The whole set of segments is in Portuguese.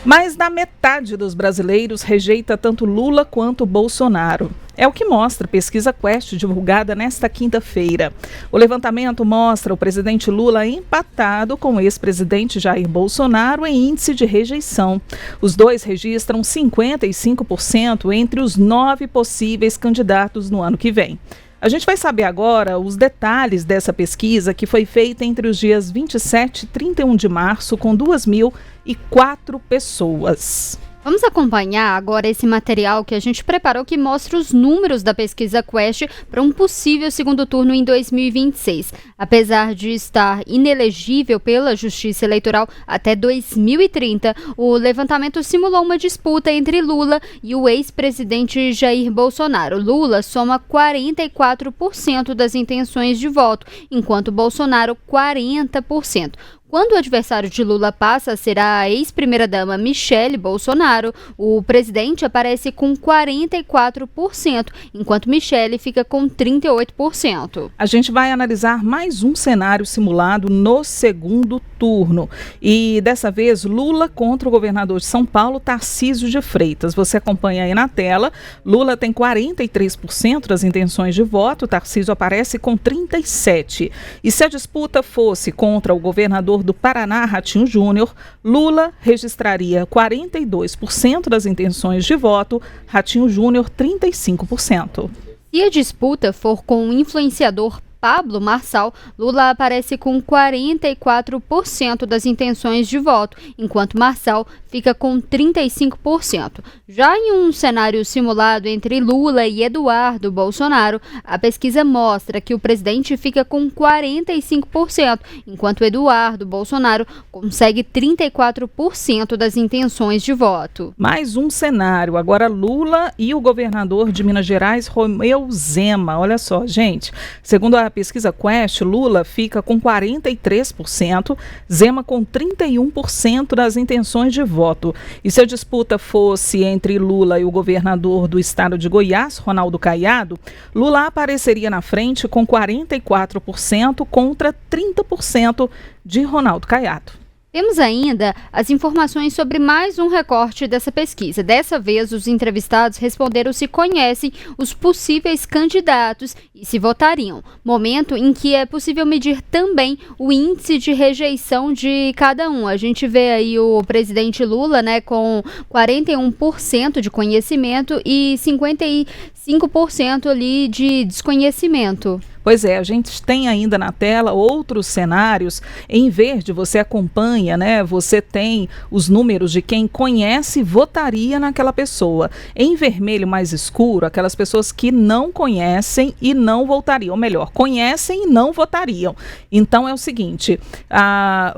Mais da metade dos brasileiros rejeita tanto Lula quanto Bolsonaro. É o que mostra a pesquisa Quest divulgada nesta quinta-feira. O levantamento mostra o presidente Lula empatado com o ex-presidente Jair Bolsonaro em índice de rejeição. Os dois registram 55% entre os 9 possíveis candidatos no ano que vem. A gente vai saber agora os detalhes dessa pesquisa que foi feita entre os dias 27 e 31 de março com 2.004 pessoas. Vamos acompanhar agora esse material que a gente preparou que mostra os números da pesquisa Quest para um possível segundo turno em 2026. Apesar de estar inelegível pela Justiça Eleitoral até 2030, o levantamento simulou uma disputa entre Lula e o ex-presidente Jair Bolsonaro. Lula soma 44% das intenções de voto, enquanto Bolsonaro 40%. Quando o adversário de Lula passa a ser a ex-primeira-dama Michele Bolsonaro, o presidente aparece com 44%, enquanto Michele fica com 38%. A gente vai analisar mais um cenário simulado no segundo turno. E dessa vez, Lula contra o governador de São Paulo, Tarcísio de Freitas. Você acompanha aí na tela. Lula tem 43% das intenções de voto, Tarcísio aparece com 37%. E se a disputa fosse contra o governador do Paraná, Ratinho Júnior, Lula registraria 42% das intenções de voto, Ratinho Júnior 35%. Se a disputa for com o influenciador Pablo Marçal, Lula aparece com 44% das intenções de voto, enquanto Marçal fica com 35%. Já em um cenário simulado entre Lula e Eduardo Bolsonaro, a pesquisa mostra que o presidente fica com 45%, enquanto Eduardo Bolsonaro consegue 34% das intenções de voto. Mais um cenário, agora Lula e o governador de Minas Gerais, Romeu Zema. Olha só, gente, segundo a pesquisa Quest, Lula fica com 43%, Zema com 31% das intenções de voto. E se a disputa fosse entre Lula e o governador do estado de Goiás, Ronaldo Caiado, Lula apareceria na frente com 44% contra 30% de Ronaldo Caiado. Temos ainda as informações sobre mais um recorte dessa pesquisa. Dessa vez, os entrevistados responderam se conhecem os possíveis candidatos e se votariam. Momento em que é possível medir também o índice de rejeição de cada um. A gente vê aí o presidente Lula, né, com 41% de conhecimento e 55% ali de desconhecimento. Pois é, a gente tem ainda na tela outros cenários. Em verde, você acompanha, né? Você tem os números de quem conhece e votaria naquela pessoa. Em vermelho mais escuro, aquelas pessoas que não conhecem e não votariam. Ou melhor, conhecem e não votariam. Então é o seguinte,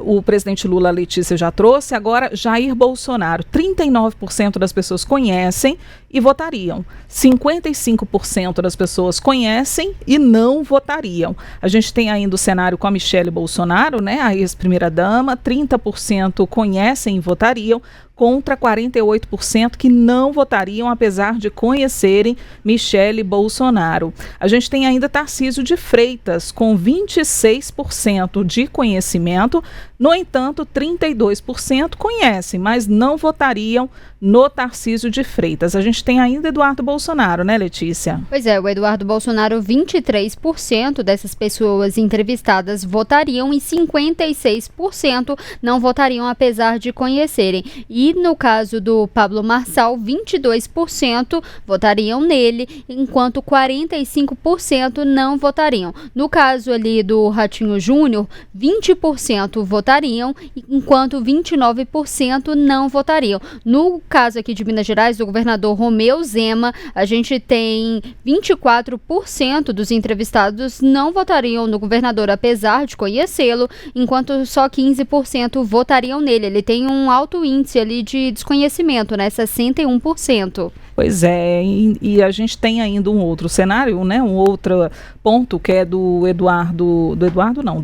o presidente Lula, a Letícia já trouxe, agora Jair Bolsonaro. 39% das pessoas conhecem e votariam. 55% das pessoas conhecem e não votariam. A gente tem ainda o cenário com a Michele Bolsonaro, né, a ex-primeira-dama, 30% conhecem e votariam, contra 48% que não votariam, apesar de conhecerem Michele Bolsonaro. A gente tem ainda Tarcísio de Freitas, com 26% de conhecimento. No entanto, 32% conhecem, mas não votariam no Tarcísio de Freitas. A gente tem ainda Eduardo Bolsonaro, né, Letícia? Pois é, o Eduardo Bolsonaro, 23% dessas pessoas entrevistadas votariam e 56% não votariam, apesar de conhecerem. E no caso do Pablo Marçal, 22% votariam nele, enquanto 45% não votariam. No caso ali do Ratinho Júnior, 20% votariam, enquanto 29% não votariam. No caso aqui de Minas Gerais, do governador Romeu Zema, a gente tem 24% dos entrevistados não votariam no governador, apesar de conhecê-lo, enquanto só 15% votariam nele. Ele tem um alto índice ali de desconhecimento, né? 61%. Pois é, e a gente tem ainda um outro cenário, né? Um outro ponto que é do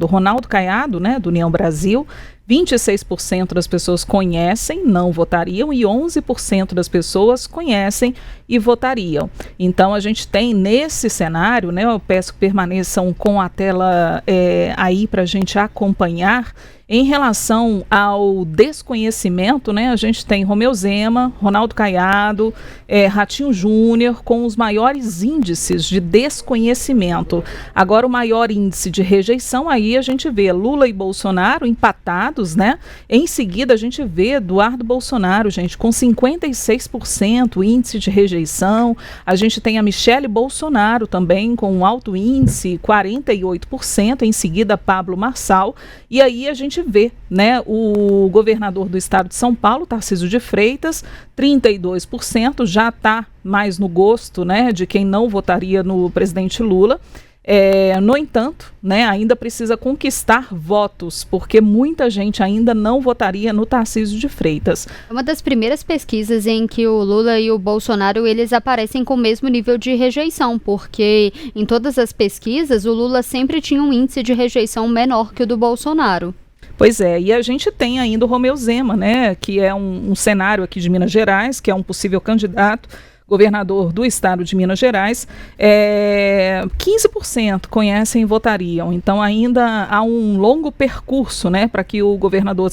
Ronaldo Caiado, né? Do União Brasil. 26% das pessoas conhecem, não votariam, e 11% das pessoas conhecem e votariam. Então, a gente tem nesse cenário, né, eu peço que permaneçam com a tela aí para a gente acompanhar. Em relação ao desconhecimento, né, a gente tem Romeu Zema, Ronaldo Caiado, Ratinho Júnior, com os maiores índices de desconhecimento. Agora, o maior índice de rejeição, aí a gente vê Lula e Bolsonaro empatados, né? Em seguida, a gente vê Eduardo Bolsonaro, gente, com 56% índice de rejeição. A gente tem a Michele Bolsonaro também com um alto índice, 48%. Em seguida, Pablo Marçal. E aí a gente vê, né, o governador do estado de São Paulo, Tarcísio de Freitas, 32%, já está mais no gosto, né, de quem não votaria no presidente Lula. No entanto, né, ainda precisa conquistar votos, porque muita gente ainda não votaria no Tarcísio de Freitas. Uma das primeiras pesquisas em que o Lula e o Bolsonaro eles aparecem com o mesmo nível de rejeição, porque em todas as pesquisas o Lula sempre tinha um índice de rejeição menor que o do Bolsonaro. Pois é, e a gente tem ainda o Romeu Zema, né, que é um cenário aqui de Minas Gerais, que é um possível candidato governador do estado de Minas Gerais, 15% conhecem e votariam. Então ainda há um longo percurso, né, para que o governador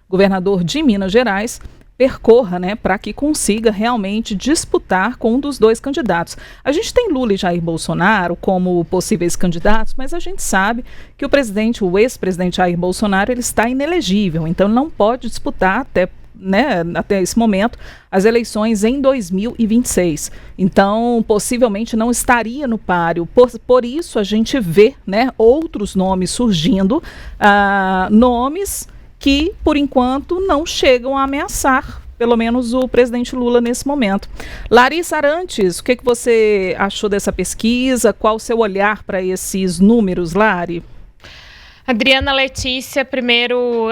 governador de Minas Gerais percorra, né, para que consiga realmente disputar com um dos dois candidatos. A gente tem Lula e Jair Bolsonaro como possíveis candidatos, mas a gente sabe que o ex-presidente Jair Bolsonaro, ele está inelegível, então não pode disputar até esse momento, as eleições em 2026. Então, possivelmente não estaria no páreo. Por isso, a gente vê, né, outros nomes surgindo, nomes que, por enquanto, não chegam a ameaçar, pelo menos, o presidente Lula nesse momento. Larissa Arantes, o que você achou dessa pesquisa? Qual o seu olhar para esses números, Lari? Adriana, Letícia, primeiro,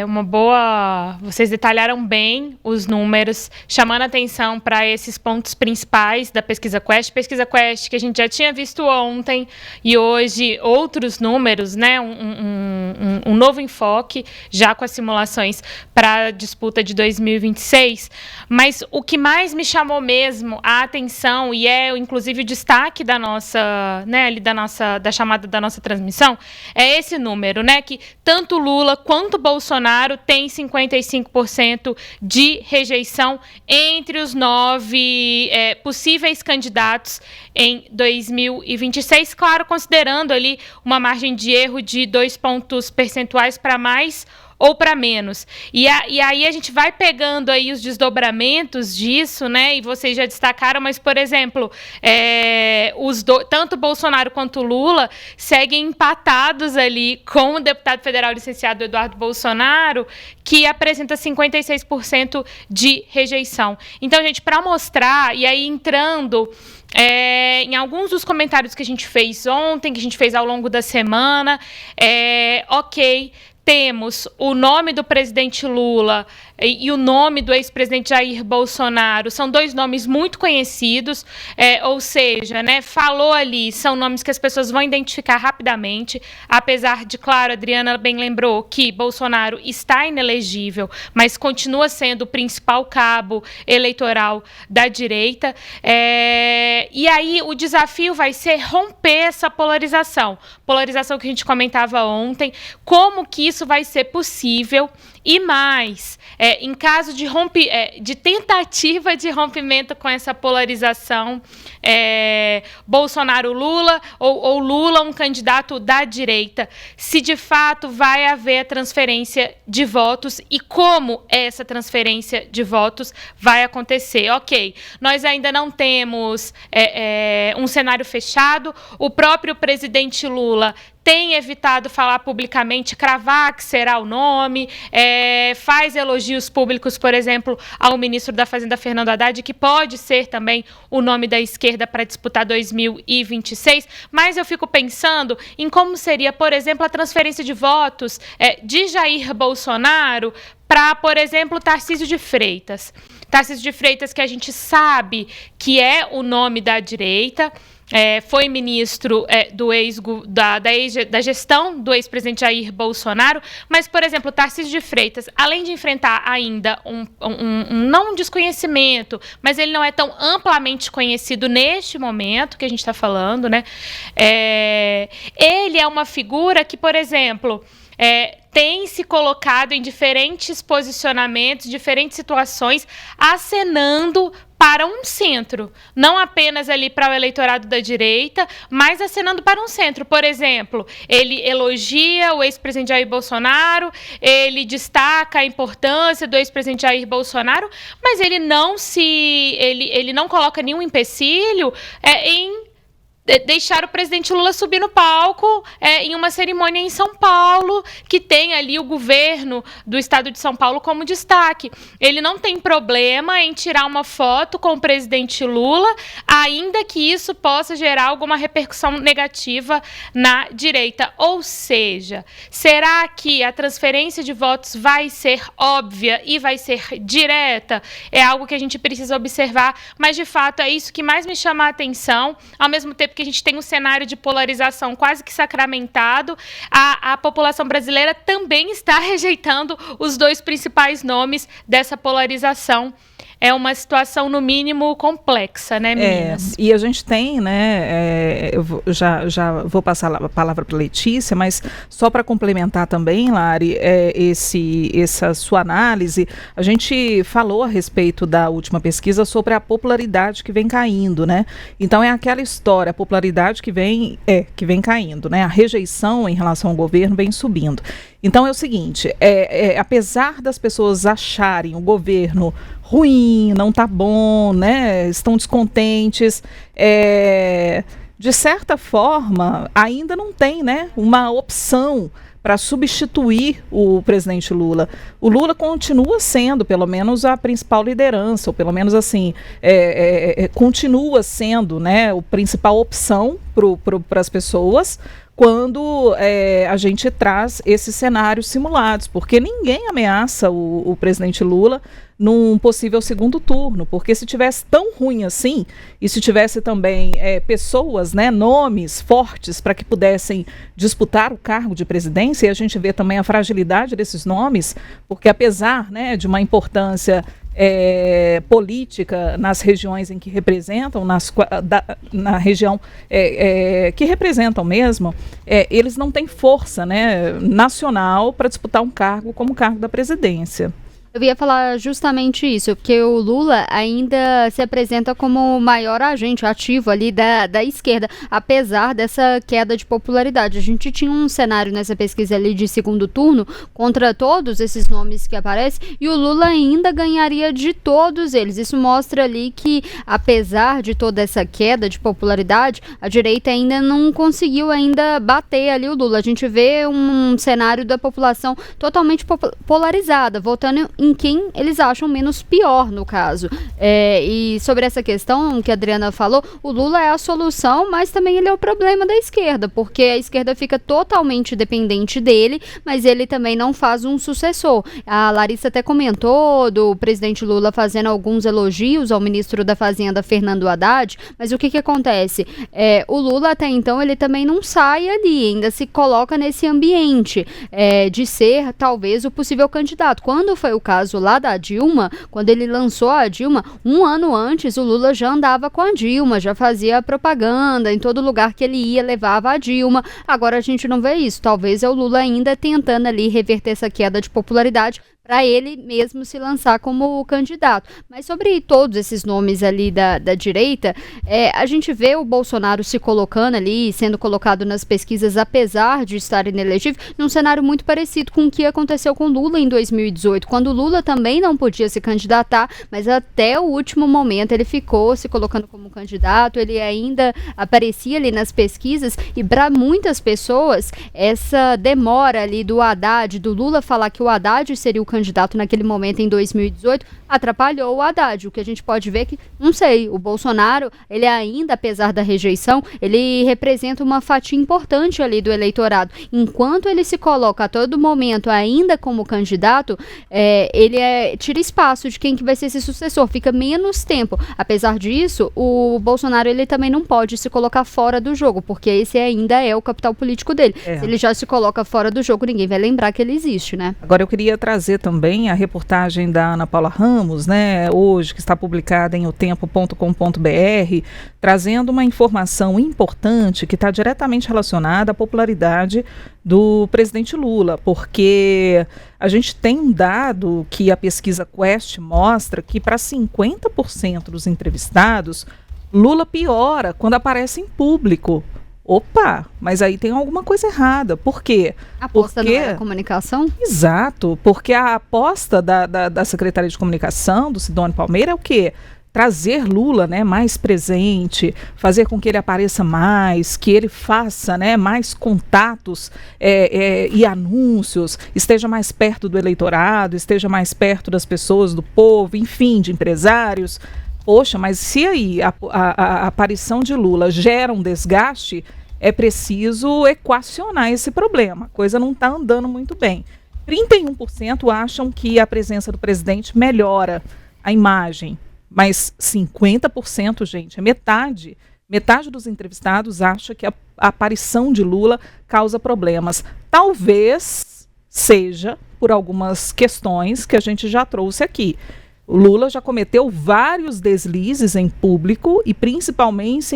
uma boa... Vocês detalharam bem os números, chamando atenção para esses pontos principais da Pesquisa Quest. Pesquisa Quest que a gente já tinha visto ontem e hoje outros números, né? Um novo enfoque, já com as simulações para a disputa de 2026. Mas o que mais me chamou mesmo a atenção, e inclusive o destaque da nossa, né, ali da chamada da nossa transmissão, é esse número, né, que tanto Lula quanto Bolsonaro têm 55% de rejeição entre os 9 possíveis candidatos em 2026, claro, considerando ali uma margem de erro de 2 pontos percentuais para mais ou para menos. E aí a gente vai pegando aí os desdobramentos disso, né? E vocês já destacaram, mas, por exemplo, tanto Bolsonaro quanto Lula seguem empatados ali com o deputado federal licenciado Eduardo Bolsonaro, que apresenta 56% de rejeição. Então, gente, para mostrar, e aí entrando em alguns dos comentários que a gente fez ontem, que a gente fez ao longo da semana, temos o nome do presidente Lula e o nome do ex-presidente Jair Bolsonaro, são 2 nomes muito conhecidos, ou seja, né, falou ali, são nomes que as pessoas vão identificar rapidamente, apesar de, claro, a Adriana bem lembrou que Bolsonaro está inelegível, mas continua sendo o principal cabo eleitoral da direita, e aí o desafio vai ser romper essa polarização que a gente comentava ontem, como que isso vai ser possível. E mais, em caso de tentativa de rompimento com essa polarização, Bolsonaro-Lula ou Lula um candidato da direita, se de fato vai haver a transferência de votos e como essa transferência de votos vai acontecer. Ok, nós ainda não temos um cenário fechado, o próprio presidente Lula tem evitado falar publicamente, cravar que será o nome, faz elogios públicos, por exemplo, ao ministro da Fazenda, Fernando Haddad, que pode ser também o nome da esquerda para disputar 2026, mas eu fico pensando em como seria, por exemplo, a transferência de votos de Jair Bolsonaro para, por exemplo, Tarcísio de Freitas. Tarcísio de Freitas, que a gente sabe que é o nome da direita, foi ministro da gestão do ex-presidente Jair Bolsonaro, mas, por exemplo, Tarcísio de Freitas, além de enfrentar ainda não um desconhecimento, mas ele não é tão amplamente conhecido neste momento que a gente está falando, né? Ele é uma figura que, por exemplo, tem se colocado em diferentes posicionamentos, diferentes situações, acenando para um centro, não apenas ali para o eleitorado da direita, mas acenando para um centro. Por exemplo, ele elogia o ex-presidente Jair Bolsonaro, ele destaca a importância do ex-presidente Jair Bolsonaro, mas ele não coloca nenhum empecilho em deixar o presidente Lula subir no palco em uma cerimônia em São Paulo, que tem ali o governo do estado de São Paulo como destaque. Ele não tem problema em tirar uma foto com o presidente Lula, ainda que isso possa gerar alguma repercussão negativa na direita. Ou seja, será que a transferência de votos vai ser óbvia e vai ser direta? É algo que a gente precisa observar, mas, de fato, é isso que mais me chama a atenção, ao mesmo tempo que a gente tem um cenário de polarização quase que sacramentado, a população brasileira também está rejeitando os dois principais nomes dessa polarização. É uma situação, no mínimo, complexa, né, meninas? E a gente tem, né, eu já vou passar a palavra para Letícia, mas só para complementar também, Lari, essa sua análise, a gente falou a respeito da última pesquisa sobre a popularidade que vem caindo, né? Então é aquela história, a popularidade que vem caindo, né? A rejeição em relação ao governo vem subindo. Então é o seguinte, apesar das pessoas acharem o governo ruim, não tá bom, né? Estão descontentes, de certa forma, ainda não tem, né, uma opção para substituir o presidente Lula. O Lula continua sendo, pelo menos, a principal liderança, ou pelo menos assim, continua sendo, né, a principal opção para as pessoas, quando a gente traz esses cenários simulados, porque ninguém ameaça o presidente Lula num possível segundo turno, porque se tivesse tão ruim assim, e se tivesse também pessoas, né, nomes fortes para que pudessem disputar o cargo de presidência, e a gente vê também a fragilidade desses nomes, porque apesar, né, de uma importância política nas regiões em que representam, na região que representam mesmo, eles não têm força, né, nacional para disputar um cargo como o cargo da presidência. Eu ia falar justamente isso, porque o Lula ainda se apresenta como o maior agente ativo ali da esquerda, apesar dessa queda de popularidade. A gente tinha um cenário nessa pesquisa ali de segundo turno contra todos esses nomes que aparecem, e o Lula ainda ganharia de todos eles. Isso mostra ali que, apesar de toda essa queda de popularidade, a direita ainda não conseguiu ainda bater ali o Lula. A gente vê um cenário da população totalmente polarizada, votando em quem eles acham menos pior, no caso. E sobre essa questão que a Adriana falou, o Lula é a solução, mas também ele é o problema da esquerda, porque a esquerda fica totalmente dependente dele, mas ele também não faz um sucessor. A Larissa até comentou do presidente Lula fazendo alguns elogios ao ministro da Fazenda, Fernando Haddad, mas o que acontece? O Lula, até então, ele também não sai ali, ainda se coloca nesse ambiente de ser, talvez, o possível candidato. Quando foi o caso lá da Dilma, quando ele lançou a Dilma, um ano antes o Lula já andava com a Dilma, já fazia propaganda, em todo lugar que ele ia levava a Dilma. Agora a gente não vê isso, talvez é o Lula ainda tentando ali reverter essa queda de popularidade para ele mesmo se lançar como candidato. Mas sobre todos esses nomes ali da direita, a gente vê o Bolsonaro se colocando ali, sendo colocado nas pesquisas, apesar de estar inelegível, num cenário muito parecido com o que aconteceu com Lula em 2018, quando Lula também não podia se candidatar, mas até o último momento ele ficou se colocando como candidato, ele ainda aparecia ali nas pesquisas, e para muitas pessoas, essa demora ali do Haddad, do Lula falar que o Haddad seria o candidato naquele momento em 2018, atrapalhou o Haddad. O que a gente pode ver é que, não sei, o Bolsonaro, ele ainda, apesar da rejeição, ele representa uma fatia importante ali do eleitorado. Enquanto ele se coloca a todo momento ainda como candidato, ele tira espaço de quem que vai ser esse sucessor, fica menos tempo. Apesar disso, o Bolsonaro, ele também não pode se colocar fora do jogo, porque esse ainda é o capital político dele. Se ele já se coloca fora do jogo, ninguém vai lembrar que ele existe, né? Agora eu queria trazer também a reportagem da Ana Paula Ramos, né, hoje, que está publicada em otempo.com.br, trazendo uma informação importante que está diretamente relacionada à popularidade do presidente Lula, porque a gente tem um dado que a pesquisa Quest mostra que para 50% dos entrevistados, Lula piora quando aparece em público. Opa, mas aí tem alguma coisa errada. Por quê? A aposta não era comunicação? Exato, porque a aposta da Secretaria de Comunicação, do Sidônio Palmeira, é o quê? Trazer Lula, né, mais presente, fazer com que ele apareça mais, que ele faça, né, mais contatos e anúncios, esteja mais perto do eleitorado, esteja mais perto das pessoas, do povo, enfim, de empresários. Poxa, mas se aí a aparição de Lula gera um desgaste, é preciso equacionar esse problema. A coisa não está andando muito bem. 31% acham que a presença do presidente melhora a imagem, mas 50%, gente, é metade. Metade dos entrevistados acha que a aparição de Lula causa problemas. Talvez seja por algumas questões que a gente já trouxe aqui. O Lula já cometeu vários deslizes em público e principalmente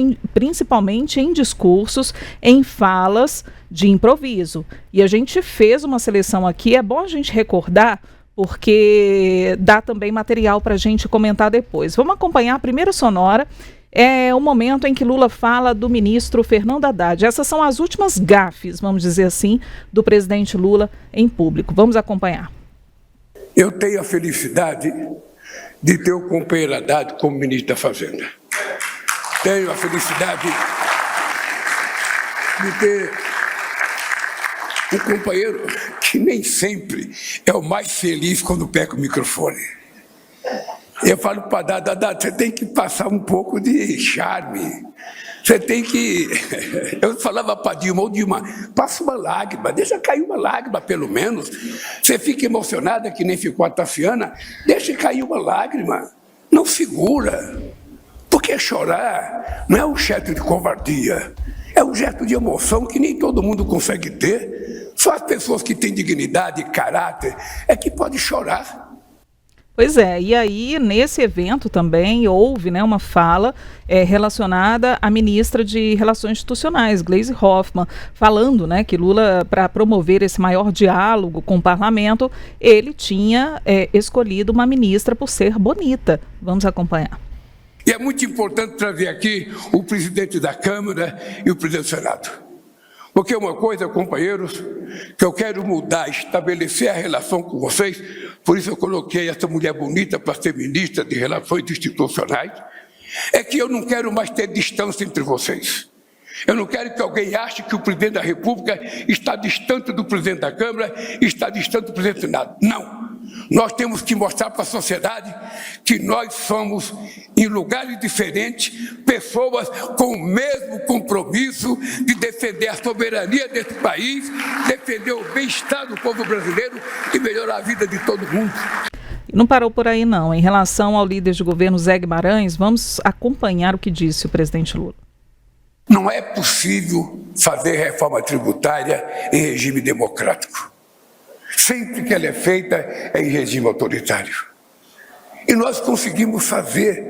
em discursos, em falas de improviso. E a gente fez uma seleção aqui, é bom a gente recordar, porque dá também material para a gente comentar depois. Vamos acompanhar a primeira sonora, é o momento em que Lula fala do ministro Fernando Haddad. Essas são as últimas gafes, vamos dizer assim, do presidente Lula em público. Vamos acompanhar. Eu tenho a felicidade de ter o companheiro Haddad como ministro da Fazenda. Tenho a felicidade de ter um companheiro que nem sempre é o mais feliz quando pega o microfone. Eu falo para Haddad, você tem que passar um pouco de charme. Você tem que... Eu falava para Dilma, passa uma lágrima, deixa cair uma lágrima pelo menos. Você fica emocionada que nem ficou a Tassiana, deixa cair uma lágrima, não segura. Porque chorar não é um gesto de covardia, é um gesto de emoção que nem todo mundo consegue ter. Só as pessoas que têm dignidade e caráter é que podem chorar. Pois é, e aí nesse evento também houve, né, uma fala relacionada à ministra de Relações Institucionais, Gleisi Hoffmann, falando, né, que Lula, para promover esse maior diálogo com o parlamento, ele tinha escolhido uma ministra por ser bonita. Vamos acompanhar. E é muito importante trazer aqui o presidente da Câmara e o presidente do Senado. Porque uma coisa, companheiros, que eu quero mudar, estabelecer a relação com vocês, por isso eu coloquei essa mulher bonita para ser ministra de Relações Institucionais, é que eu não quero mais ter distância entre vocês. Eu não quero que alguém ache que o presidente da República está distante do presidente da Câmara, está distante do presidente do Senado. Não. Nós temos que mostrar para a sociedade que nós somos, em lugares diferentes, pessoas com o mesmo compromisso de defender a soberania desse país, defender o bem-estar do povo brasileiro e melhorar a vida de todo mundo. Não parou por aí não. Em relação ao líder de governo Zé Guimarães, vamos acompanhar o que disse o presidente Lula. Não é possível fazer reforma tributária em regime democrático. Sempre que ela é feita é em regime autoritário. E nós conseguimos fazer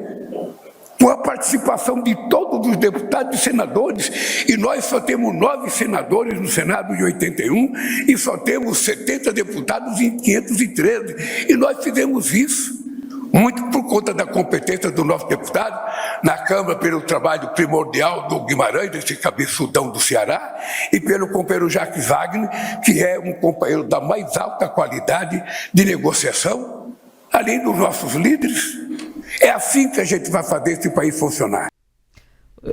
com a participação de todos os deputados e senadores, e nós só temos 9 senadores no Senado em 81 e só temos 70 deputados em 513. E nós fizemos isso muito por conta da competência do nosso deputado, na Câmara pelo trabalho primordial do Guimarães, desse cabeçudão do Ceará, e pelo companheiro Jacques Wagner, que é um companheiro da mais alta qualidade de negociação, além dos nossos líderes. É assim que a gente vai fazer esse país funcionar.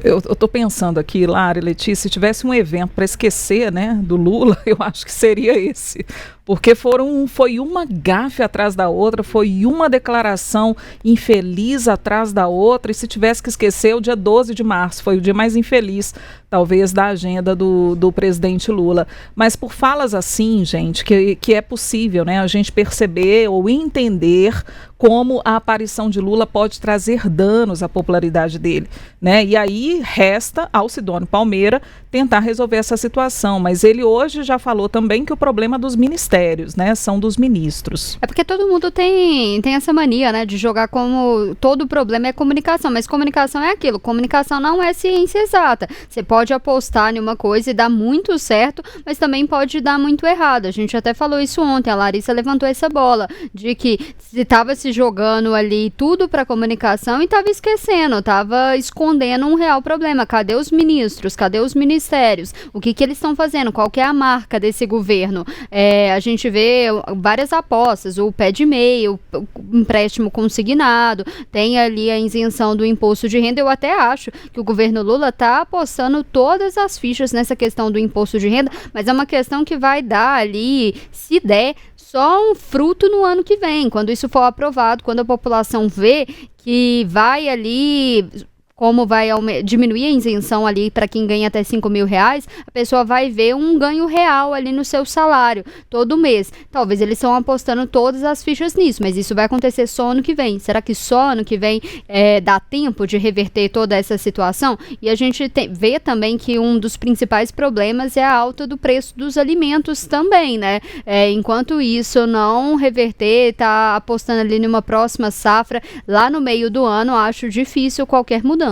Eu estou pensando aqui, Lara e Letícia, se tivesse um evento para esquecer, né, do Lula, eu acho que seria esse. Porque foi uma gafe atrás da outra, foi uma declaração infeliz atrás da outra, e se tivesse que esquecer, o dia 12 de março foi o dia mais infeliz, talvez, da agenda do presidente Lula. Mas por falas assim, gente, que é possível, né, a gente perceber ou entender como a aparição de Lula pode trazer danos à popularidade dele, né? E aí resta ao Sidônio Palmeira tentar resolver essa situação, mas ele hoje já falou também que o problema dos ministérios, né, são dos ministros. É porque todo mundo tem essa mania, né, de jogar como todo problema é comunicação, mas comunicação é aquilo, comunicação não é ciência exata. Você pode apostar em uma coisa e dar muito certo, mas também pode dar muito errado. A gente até falou isso ontem, a Larissa levantou essa bola, de que se estava se jogando ali tudo para comunicação e estava esquecendo, estava escondendo um real problema. Cadê os ministros? Cadê os ministérios? O que eles estão fazendo? Qual que é a marca desse governo? A gente vê várias apostas, o pé de meia, o empréstimo consignado, tem ali a isenção do imposto de renda. Eu até acho que o governo Lula está apostando todas as fichas nessa questão do imposto de renda, mas é uma questão que vai dar ali, se der, só um fruto no ano que vem, quando isso for aprovado, quando a população vê que vai ali, como vai diminuir a isenção ali para quem ganha até R$5.000, a pessoa vai ver um ganho real ali no seu salário todo mês. Talvez eles estão apostando todas as fichas nisso, mas isso vai acontecer só ano que vem. Será que só ano que vem dá tempo de reverter toda essa situação? E a gente vê também que um dos principais problemas é a alta do preço dos alimentos também, né? Enquanto isso não reverter, tá apostando ali numa próxima safra, lá no meio do ano, acho difícil qualquer mudança.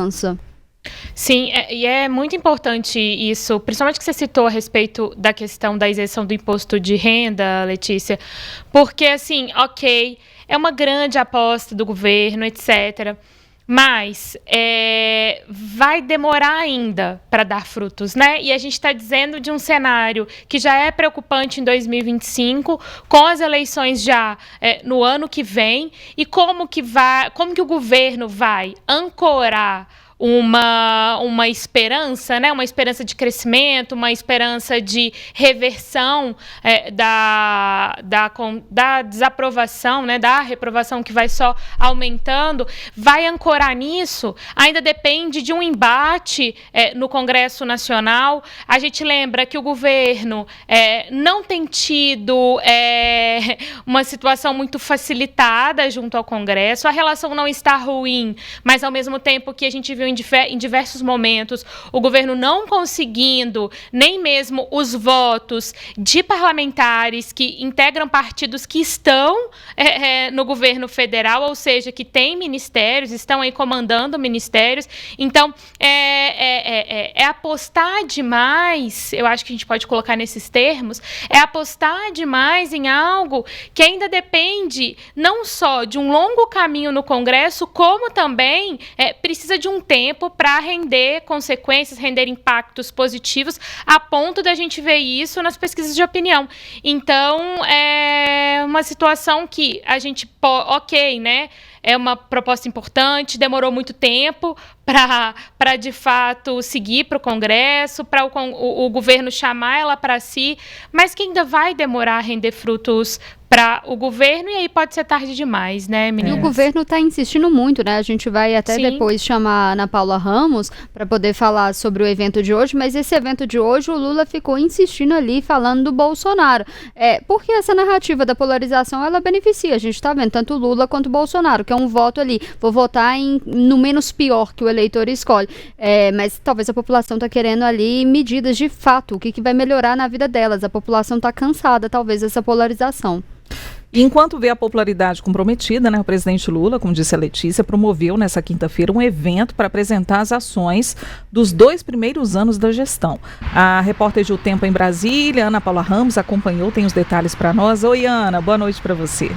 Sim, e é muito importante isso, principalmente que você citou a respeito da questão da isenção do imposto de renda, Letícia, porque, assim, ok, é uma grande aposta do governo, etc., mas vai demorar ainda para dar frutos, né? E a gente está dizendo de um cenário que já é preocupante em 2025, com as eleições já no ano que vem, e como que o governo vai ancorar uma esperança, né? Uma esperança de crescimento, uma esperança de reversão da desaprovação, né? Da reprovação que vai só aumentando, vai ancorar nisso, ainda depende de um embate no Congresso Nacional. A gente lembra que o governo não tem tido uma situação muito facilitada junto ao Congresso, a relação não está ruim, mas ao mesmo tempo que a gente viu em diversos momentos o governo não conseguindo nem mesmo os votos de parlamentares que integram partidos que estão no governo federal, ou seja, que têm ministérios, estão aí comandando ministérios. Então, apostar demais, eu acho que a gente pode colocar nesses termos, apostar demais em algo que ainda depende não só de um longo caminho no Congresso, como também precisa de um tempo para render consequências, render impactos positivos, a ponto da gente ver isso nas pesquisas de opinião. Então, é uma situação que a gente, ok, né? É uma proposta importante, demorou muito tempo para de fato seguir para o Congresso, para o governo chamar ela para si, mas que ainda vai demorar a render frutos para o governo, e aí pode ser tarde demais, né, meninas? E o governo está insistindo muito, né? A gente vai até Sim. depois chamar a Ana Paula Ramos para poder falar sobre o evento de hoje, mas esse evento de hoje o Lula ficou insistindo ali, falando do Bolsonaro. Porque essa narrativa da polarização, ela beneficia, a gente está vendo, tanto o Lula quanto o Bolsonaro, que é um voto ali, vou votar no menos pior que o eleitor escolhe. Mas talvez a população está querendo ali medidas de fato, o que vai melhorar na vida delas. A população está cansada, talvez, dessa polarização. Enquanto vê a popularidade comprometida, né, o presidente Lula, como disse a Letícia, promoveu nessa quinta-feira um evento para apresentar as ações dos 2 primeiros anos da gestão. A repórter de O Tempo em Brasília, Ana Paula Ramos, acompanhou, tem os detalhes para nós. Oi, Ana, boa noite para você.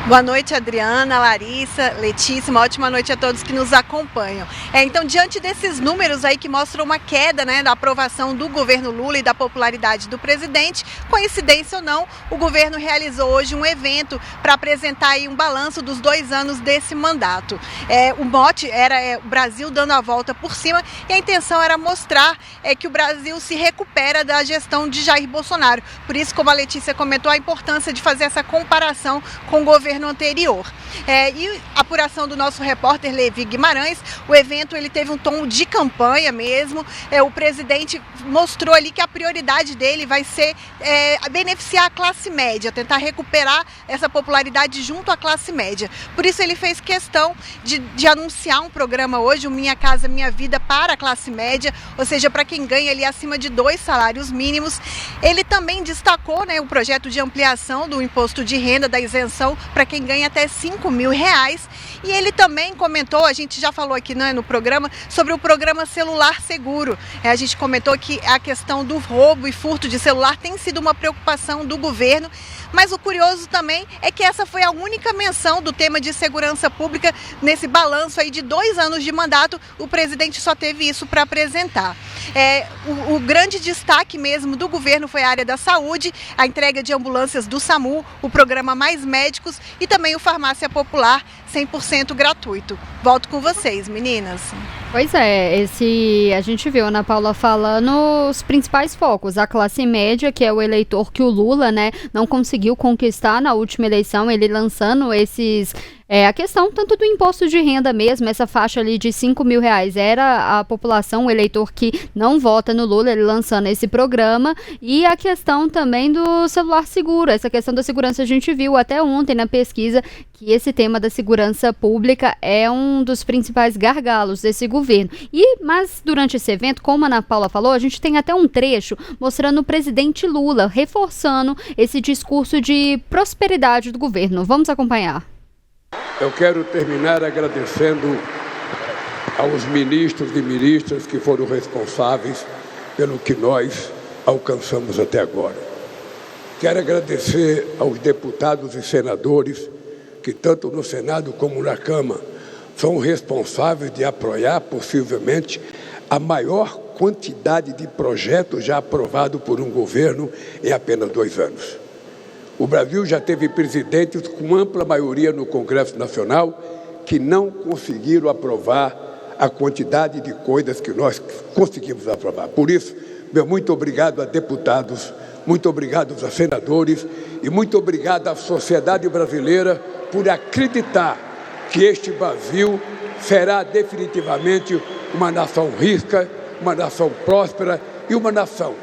Boa noite, Adriana, Larissa, Letícia, uma ótima noite a todos que nos acompanham. Então, diante desses números aí que mostram uma queda, né, da aprovação do governo Lula e da popularidade do presidente, coincidência ou não, o governo realizou hoje um evento para apresentar aí um balanço dos 2 anos desse mandato. O mote era o Brasil dando a volta por cima, e a intenção era mostrar que o Brasil se recupera da gestão de Jair Bolsonaro. Por isso, como a Letícia comentou, a importância de fazer essa comparação com o governo anterior. E a apuração do nosso repórter Levi Guimarães, o evento ele teve um tom de campanha mesmo. O presidente mostrou ali que a prioridade dele vai ser beneficiar a classe média, tentar recuperar essa popularidade junto à classe média. Por isso ele fez questão de anunciar um programa hoje, o Minha Casa Minha Vida, para a classe média, ou seja, para quem ganha ali acima de 2 salários mínimos. Ele também destacou, né, o projeto de ampliação do imposto de renda, da isenção para quem ganha até R$5 mil. E ele também comentou, a gente já falou aqui, né, no programa, sobre o programa Celular Seguro. A gente comentou que a questão do roubo e furto de celular tem sido uma preocupação do governo, mas o curioso também é que essa foi a única menção do tema de segurança pública nesse balanço aí de 2 anos de mandato. O presidente só teve isso para apresentar. O grande destaque mesmo do governo foi a área da saúde, a entrega de ambulâncias do SAMU, o programa Mais Médicos e também o Farmácia Popular 100% gratuito. Volto com vocês, meninas. Pois é, a gente viu a Ana Paula falando os principais focos. A classe média, que é o eleitor que o Lula, né, não conseguiu conquistar na última eleição, ele lançando a questão tanto do imposto de renda mesmo, essa faixa ali de R$5 mil, era a população, o eleitor que não vota no Lula, ele lançando esse programa, e a questão também do celular seguro, essa questão da segurança. A gente viu até ontem na pesquisa que esse tema da segurança pública é um dos principais gargalos desse governo. Mas durante esse evento, como a Ana Paula falou, a gente tem até um trecho mostrando o presidente Lula reforçando esse discurso de prosperidade do governo. Vamos acompanhar. Eu quero terminar agradecendo aos ministros e ministras que foram responsáveis pelo que nós alcançamos até agora. Quero agradecer aos deputados e senadores que, tanto no Senado como na Câmara, são responsáveis de apoiar, possivelmente, a maior quantidade de projetos já aprovados por um governo em apenas 2 anos. O Brasil já teve presidentes com ampla maioria no Congresso Nacional que não conseguiram aprovar a quantidade de coisas que nós conseguimos aprovar. Por isso, meu muito obrigado a deputados, muito obrigado a senadores e muito obrigado à sociedade brasileira por acreditar que este Brasil será definitivamente uma nação rica, uma nação próspera e uma nação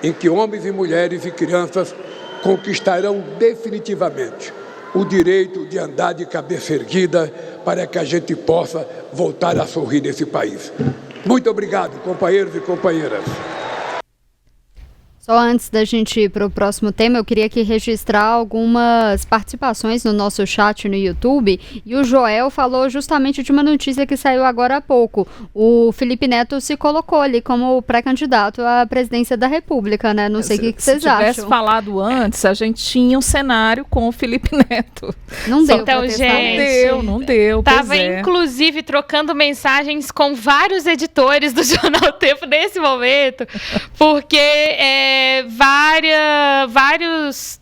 em que homens e mulheres e crianças conquistarão definitivamente o direito de andar de cabeça erguida para que a gente possa voltar a sorrir nesse país. Muito obrigado, companheiros e companheiras. Só antes da gente ir para o próximo tema, eu queria aqui registrar algumas participações no nosso chat no YouTube. E o Joel falou justamente de uma notícia que saiu agora há pouco. O Felipe Neto se colocou ali como pré-candidato à presidência da República, né? Não sei o que vocês acham. Se tivesse falado antes, a gente tinha um cenário com o Felipe Neto. Não deu então, gente, não deu. Tava, inclusive, trocando mensagens com vários editores do Jornal Tempo nesse momento, porque várias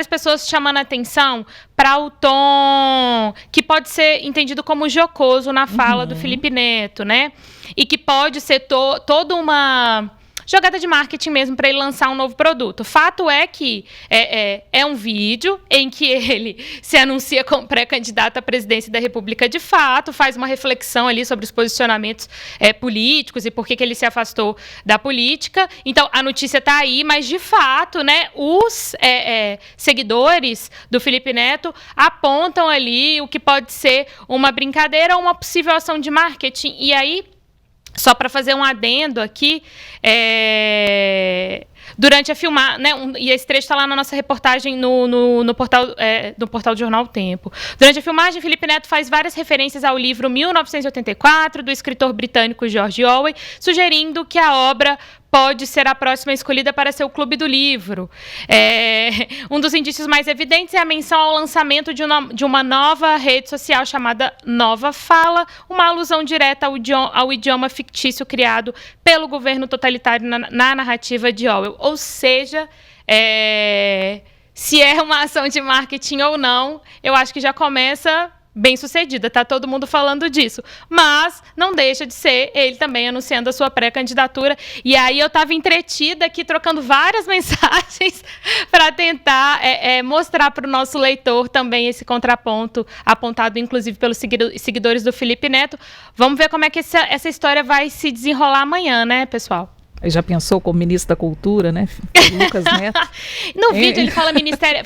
pessoas chamando a atenção para o tom que pode ser entendido como jocoso na fala do Felipe Neto, né? E que pode ser toda uma jogada de marketing mesmo para ele lançar um novo produto. Fato é que é um vídeo em que ele se anuncia como pré-candidato à presidência da República de fato, faz uma reflexão ali sobre os posicionamentos políticos e por que ele se afastou da política. Então, a notícia está aí, mas, de fato, né, os seguidores do Felipe Neto apontam ali o que pode ser uma brincadeira ou uma possível ação de marketing. E aí, só para fazer um adendo aqui, durante a filmagem, né, e esse trecho está lá na nossa reportagem no portal do Jornal O Tempo. Durante a filmagem, Felipe Neto faz várias referências ao livro 1984, do escritor britânico George Orwell, sugerindo que a obra pode ser a próxima escolhida para ser o Clube do Livro. Um dos indícios mais evidentes é a menção ao lançamento de uma nova rede social chamada Nova Fala, uma alusão direta ao idioma fictício criado pelo governo totalitário na narrativa de Orwell. Ou seja, se é uma ação de marketing ou não, eu acho que já começa bem sucedida, tá todo mundo falando disso, mas não deixa de ser ele também anunciando a sua pré-candidatura, e aí eu estava entretida aqui trocando várias mensagens para tentar mostrar para o nosso leitor também esse contraponto, apontado inclusive pelos seguidores do Felipe Neto. Vamos ver como é que essa história vai se desenrolar amanhã, né, pessoal? Aí já pensou como ministro da Cultura, né? Lucas Neto. No vídeo ele fala ministério,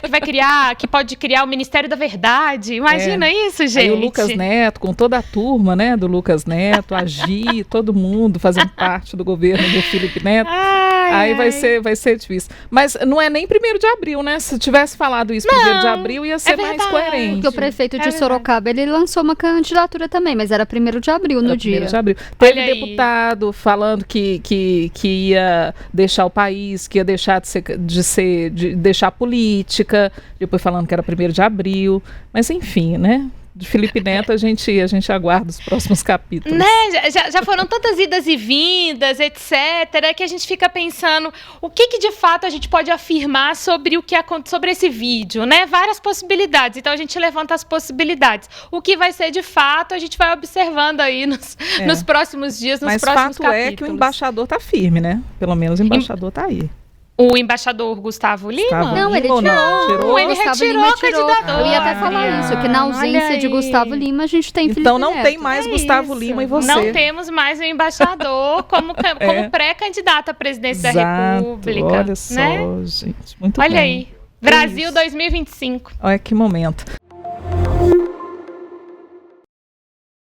que pode criar o Ministério da Verdade. Imagina isso, gente. Aí o Lucas Neto, com toda a turma, né, do Lucas Neto, a Gi, todo mundo fazendo parte do governo do Felipe Neto. Aí vai ser difícil. Mas não é nem 1º de abril, né? Se tivesse falado isso 1º de abril, ia ser mais coerente. Porque o prefeito de Sorocaba, ele lançou uma candidatura também, mas era 1º de abril no dia. 1º de abril. Teve deputado falando que ia deixar o país, que ia deixar de deixar a política, depois falando que era 1º de abril, mas enfim, né? De Felipe Neto a gente aguarda os próximos capítulos. Né? Já foram tantas idas e vindas, etc., que a gente fica pensando o que de fato a gente pode afirmar sobre sobre esse vídeo, né? Várias possibilidades. Então a gente levanta as possibilidades. O que vai ser de fato, a gente vai observando aí nos próximos dias, nos próximos capítulos. Mas fato é que o embaixador está firme, né? Pelo menos o embaixador está aí. O embaixador Gustavo Lima? Não, ele tirou. Ele retirou a candidatura. Eu ia até falar isso, que na ausência de Gustavo Lima, a gente tem Felipe Então não Neto. tem mais Gustavo Lima e você. Não temos mais o embaixador como pré-candidato à presidência da República. Olha só, gente. Muito bem. Olha aí. Brasil 2025. Olha que momento.